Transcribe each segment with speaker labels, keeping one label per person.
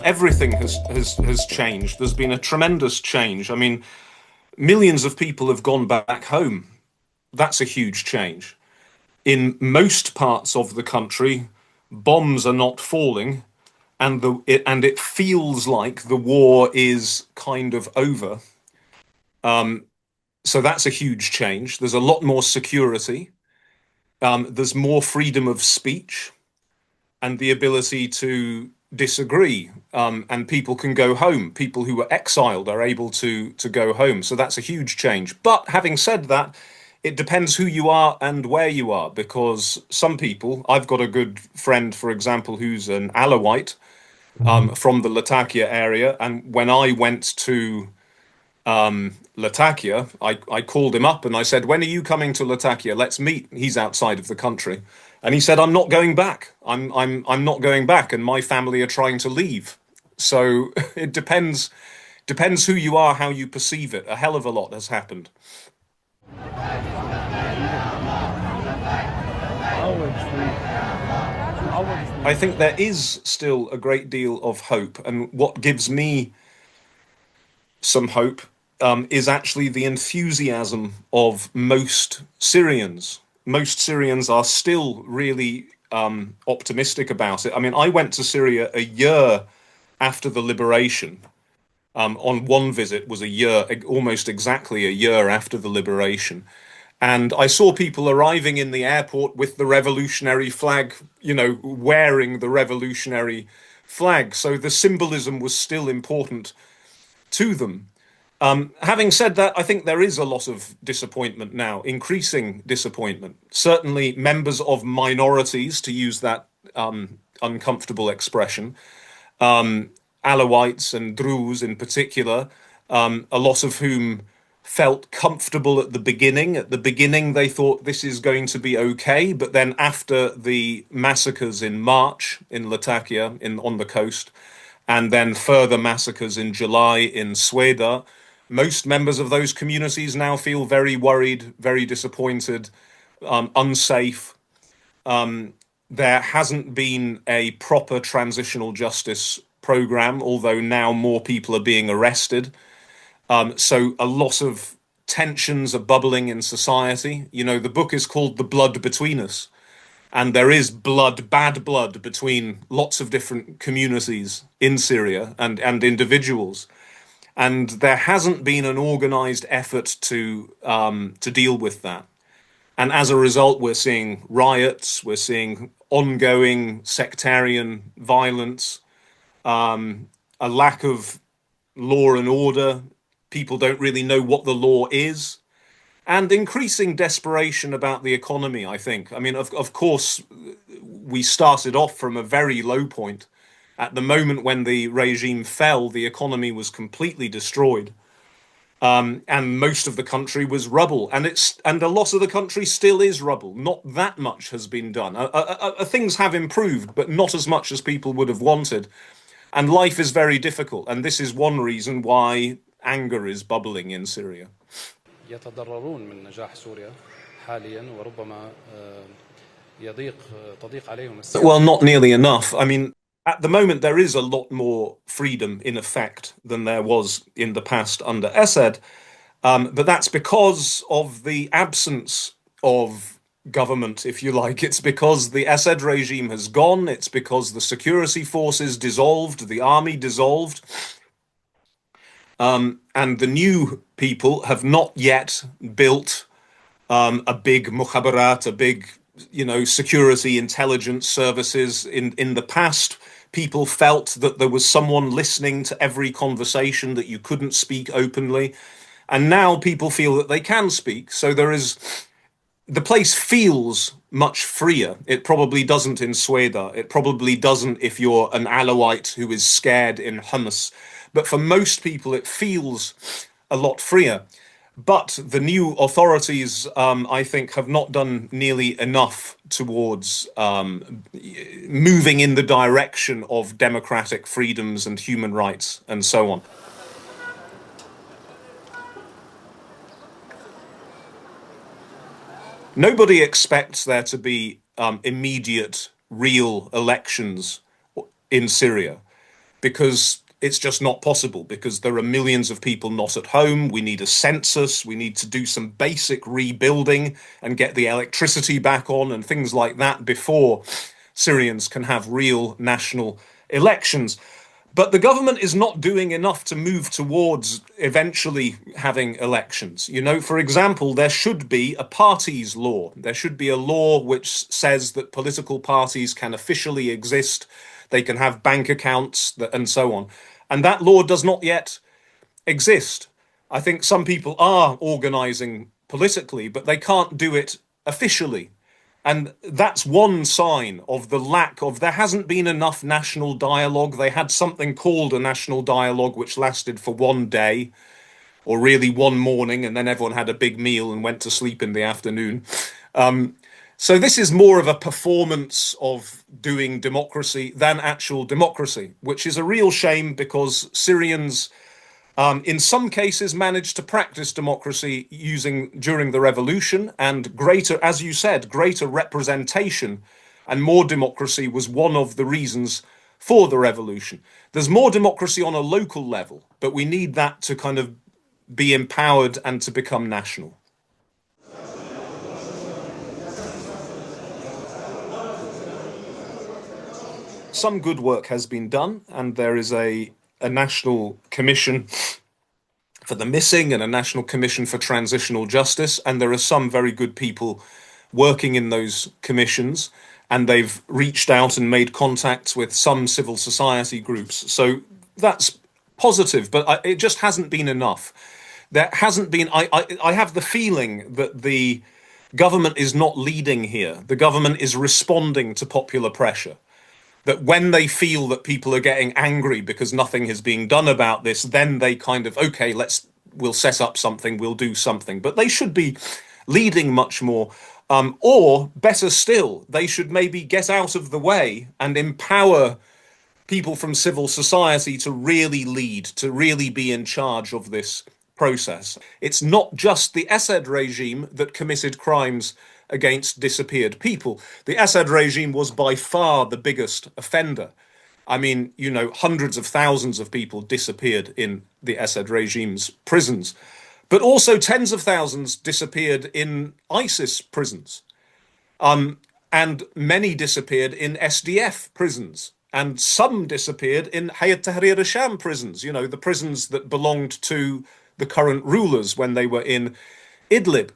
Speaker 1: Everything has changed. There's been a tremendous change. I mean, millions of people have gone back home. That's a huge change. In most parts of the country, bombs are not falling, and it feels like the war is kind of over. So that's a huge change. There's a lot more security. There's more freedom of speech and the ability to disagree. And people can go home. People who were exiled are able to go home. So that's a huge change. But having said that, it depends who you are and where you are, because some people, I've got a good friend, for example, who's an Alawite
Speaker 2: Mhm.
Speaker 1: from the Latakia area. And when I went to Latakia, I called him up and I said, "When are you coming to Latakia? Let's meet." He's outside of the country. And he said, "I'm not going back. I'm not going back, and my family are trying to leave." So it depends who you are, how you perceive it. A hell of a lot has happened. I think there is still a great deal of hope, and what gives me some hope is actually the enthusiasm of most Syrians. Most Syrians are still really optimistic about it. I mean, I went to Syria a year after the liberation. On one visit was a year, almost exactly a year after the liberation. And I saw people arriving in the airport with the revolutionary flag, wearing the revolutionary flag. So the symbolism was still important to them. Having said that, I think there is a lot of disappointment now, increasing disappointment. Certainly, members of minorities, to use that uncomfortable expression, Alawites and Druze in particular, a lot of whom felt comfortable at the beginning. At the beginning, they thought this is going to be okay, but then after the massacres in March in Latakia, on the coast, and then further massacres in July in Sweden, most members of those communities now feel very worried, very disappointed, unsafe. There hasn't been a proper transitional justice program, although now more people are being arrested. So a lot of tensions are bubbling in society. The book is called The Blood Between Us, and there is blood, bad blood between lots of different communities in Syria and individuals. And there hasn't been an organized effort to deal with that. And as a result, we're seeing riots, we're seeing ongoing sectarian violence, a lack of law and order. People don't really know what the law is, and increasing desperation about the economy, I think. I mean, of course, we started off from a very low point. At the moment when the regime fell, the economy was completely destroyed. And most of the country was rubble, and a lot of the country still is rubble. Not that much has been done. Things have improved, but not as much as people would have wanted. And life is very difficult, and this is one reason why anger is bubbling in Syria.
Speaker 2: يتضررون من نجاح سوريا حاليا وربما تضيق عليهم السياسة.
Speaker 1: Well, not nearly enough. I mean, at the moment, there is a lot more freedom in effect than there was in the past under Assad. But that's because of the absence of government, if you like. It's because the Assad regime has gone. It's because the security forces dissolved, the army dissolved, and the new people have not yet built a big mukhabarat, a big, security intelligence services. In the past, people felt that there was someone listening to every conversation, that you couldn't speak openly. And now people feel that they can speak. So the place feels much freer. It probably doesn't in Sweden. It probably doesn't if you're an Alawite who is scared in Hummus. But for most people, it feels a lot freer. But the new authorities, I think, have not done nearly enough towards moving in the direction of democratic freedoms and human rights and so on. Nobody expects there to be immediate, real elections in Syria. because it's just not possible, because there are millions of people not at home. We need a census. We need to do some basic rebuilding and get the electricity back on and things like that before Syrians can have real national elections. But the government is not doing enough to move towards eventually having elections. You know, for example, there should be a parties law. There should be a law which says that political parties can officially exist, they can have bank accounts, and so on. And that law does not yet exist. I think some people are organizing politically, but they can't do it officially. And that's one sign of the lack of, there hasn't been enough national dialogue. They had something called a national dialogue, which lasted for one day, or really one morning, and then everyone had a big meal and went to sleep in the afternoon. So this is more of a performance of doing democracy than actual democracy, which is a real shame, because Syrians, in some cases, managed to practice democracy during the revolution, and greater, as you said, greater representation and more democracy was one of the reasons for the revolution. There's more democracy on a local level, but we need that to kind of be empowered and to become national. Some good work has been done, and there is a national commission for the missing and a national commission for transitional justice, and there are some very good people working in those commissions, and they've reached out and made contacts with some civil society groups. So that's positive, but it just hasn't been enough. There hasn't been, I have the feeling that the government is not leading here. The government is responding to popular pressure. That when they feel that people are getting angry because nothing is being done about this, then they kind of, okay, we'll set up something, we'll do something. But they should be leading much more. Or better still, they should maybe get out of the way and empower people from civil society to really lead, to really be in charge of this process. It's not just the Assad regime that committed crimes against disappeared people. The Assad regime was by far the biggest offender. I mean, you know, hundreds of thousands of people disappeared in the Assad regime's prisons, but also tens of thousands disappeared in ISIS prisons. And many disappeared in SDF prisons, and some disappeared in Hayat Tahrir al-Sham prisons, you know, the prisons that belonged to the current rulers when they were in Idlib.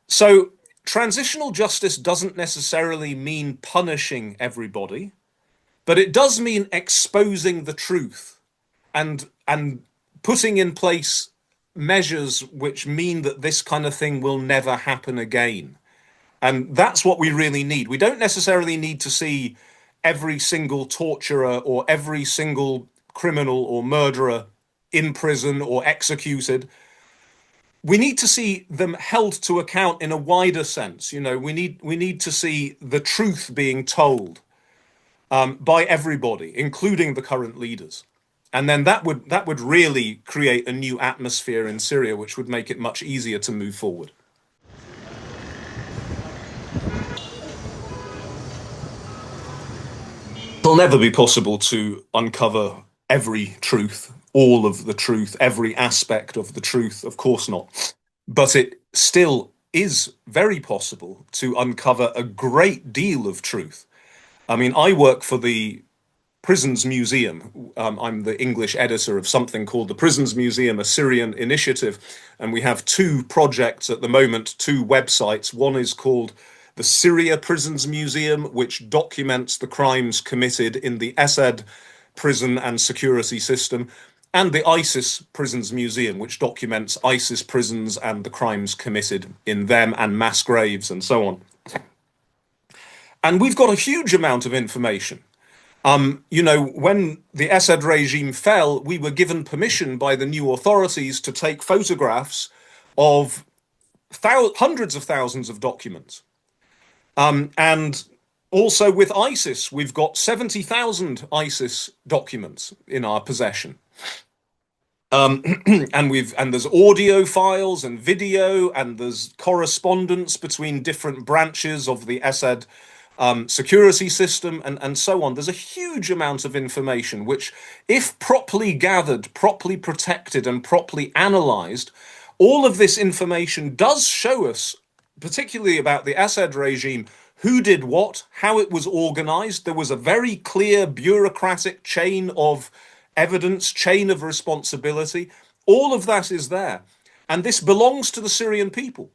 Speaker 1: So transitional justice doesn't necessarily mean punishing everybody, but it does mean exposing the truth and putting in place measures which mean that this kind of thing will never happen again. And that's what we really need. We don't necessarily need to see every single torturer or every single criminal or murderer in prison or executed. We need to see them held to account in a wider sense. You know, we need to see the truth being told by everybody, including the current leaders. And then that would really create a new atmosphere in Syria, which would make it much easier to move forward. It'll never be possible to uncover every truth, all of the truth, every aspect of the truth, of course not. But it still is very possible to uncover a great deal of truth. I mean, I work for the Prisons Museum. I'm the English editor of something called the Prisons Museum, a Syrian initiative. And we have two projects at the moment, two websites. One is called the Syria Prisons Museum, which documents the crimes committed in the Assad prison and security system, and the ISIS Prisons Museum, which documents ISIS prisons and the crimes committed in them and mass graves and so on. And we've got a huge amount of information. You know, when the Assad regime fell, we were given permission by the new authorities to take photographs of hundreds of thousands of documents. And also with ISIS, we've got 70,000 ISIS documents in our possession. And there's audio files and video, and there's correspondence between different branches of the Assad security system, and so on. There's a huge amount of information which, if properly gathered, properly protected, and properly analysed, all of this information does show us, particularly about the Assad regime, who did what, how it was organised. There was a very clear bureaucratic chain of evidence, chain of responsibility. All of that is there. And this belongs to the Syrian people.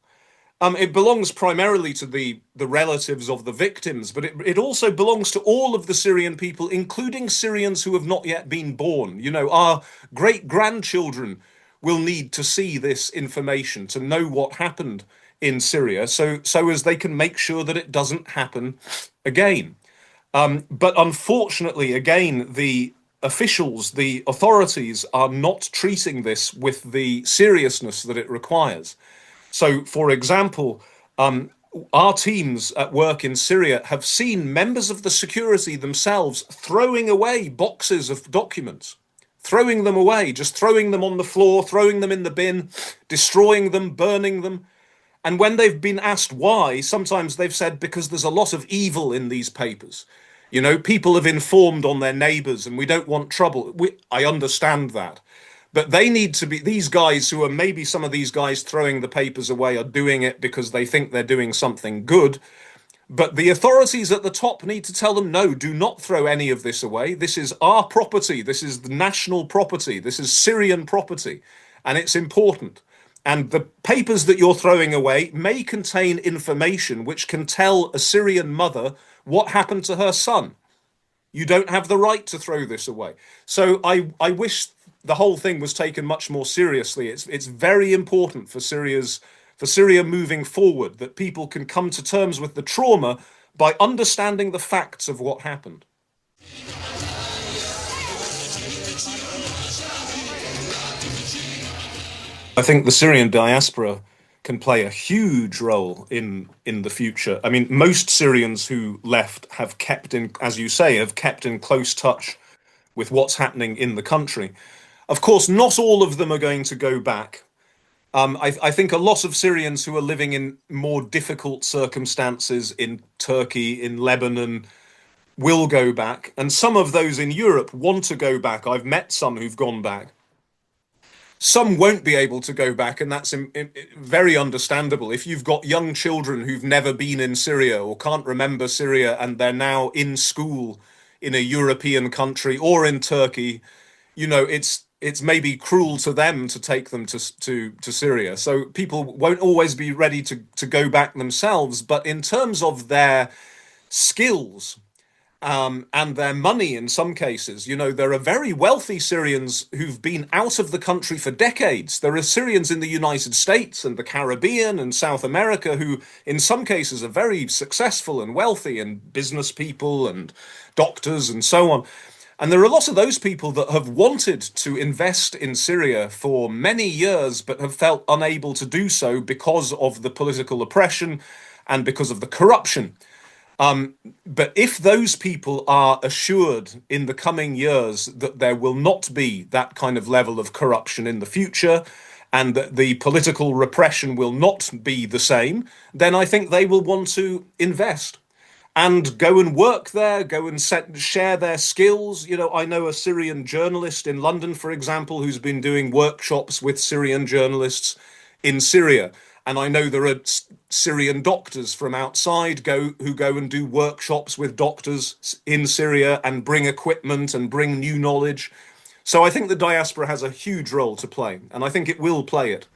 Speaker 1: It belongs primarily to the relatives of the victims, but it also belongs to all of the Syrian people, including Syrians who have not yet been born. You know, our great grandchildren will need to see this information to know what happened in Syria, so as they can make sure that it doesn't happen again. But unfortunately, again, the officials, the authorities are not treating this with the seriousness that it requires. So, for example, our teams at work in Syria have seen members of the security themselves throwing away boxes of documents, throwing them away, just throwing them on the floor, throwing them in the bin, destroying them, burning them. And when they've been asked why, sometimes they've said because there's a lot of evil in these papers. You know, people have informed on their neighbors and we don't want trouble. I understand that. But they need to be, these guys who are, maybe some of these guys throwing the papers away are doing it because they think they're doing something good. But the authorities at the top need to tell them, no, do not throw any of this away. This is our property. This is the national property. This is Syrian property. And it's important. And the papers that you're throwing away may contain information which can tell a Syrian mother what happened to her son. You don't have the right to throw this away. So I wish the whole thing was taken much more seriously. It's very important for Syria moving forward that people can come to terms with the trauma by understanding the facts of what happened. I think the Syrian diaspora can play a huge role in the future. I mean, most Syrians who left have kept in, as you say, have kept in close touch with what's happening in the country. Of course, not all of them are going to go back. I think a lot of Syrians who are living in more difficult circumstances in Turkey, in Lebanon, will go back. And some of those in Europe want to go back. I've met some who've gone back. Some won't be able to go back, and that's very understandable. If you've got young children who've never been in Syria or can't remember Syria and they're now in school in a European country or in Turkey, you know, it's maybe cruel to them to take them to Syria. So people won't always be ready to go back themselves. But in terms of their skills, and their money in some cases. You know, there are very wealthy Syrians who've been out of the country for decades. There are Syrians in the United States and the Caribbean and South America who, in some cases, are very successful and wealthy, and business people and doctors and so on. And there are a lot of those people that have wanted to invest in Syria for many years, but have felt unable to do so because of the political oppression and because of the corruption. But if those people are assured in the coming years that there will not be that kind of level of corruption in the future, and that the political repression will not be the same, then I think they will want to invest and go and work there, go and share their skills. You know, I know a Syrian journalist in London, for example, who's been doing workshops with Syrian journalists in Syria. And I know there are Syrian doctors from outside who go and do workshops with doctors in Syria and bring equipment and bring new knowledge. So I think the diaspora has a huge role to play, and I think it will play it.